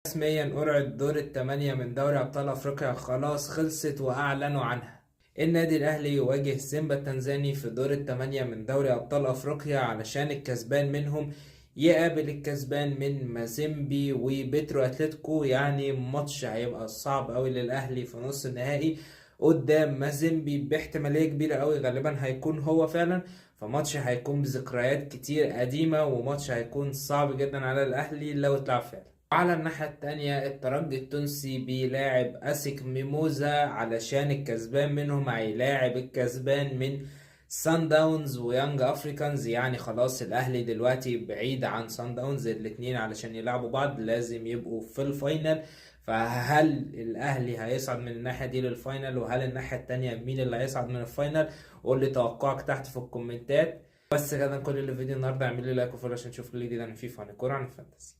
رسميا قرعة دور الثمانية من دوري أبطال أفريقيا خلاص خلصت وأعلنوا عنها. النادي الأهلي يواجه سيمبا التنزاني في دور الثمانية من دوري أبطال أفريقيا علشان الكسبان منهم يقابل الكسبان من مازيمبي وبيترو أتلتيكو. يعني ماتش هيبقى صعب أوي للأهلي في نص النهائي قدام مازيمبي باحتمالية كبيرة أوي، غالبا هيكون هو فعلا. فماتش هيكون بذكريات كتير قديمة وماتش هيكون صعب جدا على الأهلي لو اتلعب فعلا. على الناحية التانية الترجي التونسي بيلاعب أسك ميموزا علشان الكسبان منهم هيلاعب الكسبان من سان داونز ويانج افريكانز. يعني خلاص الأهلي دلوقتي بعيد عن سان داونز، الاتنين علشان يلعبوا بعض لازم يبقوا في الفاينل. فهل الأهلي هيصعد من الناحية دي للفاينل، وهل الناحية التانية مين اللي هيصعد من الفاينل؟ قول لي توقعك تحت في الكومنتات. بس كده كل اللي في الفيديو النهارده، اعمل لي لايك وفولو عشان تشوف اللي جديد عن فيفا عن الكورة عن الفانتسي.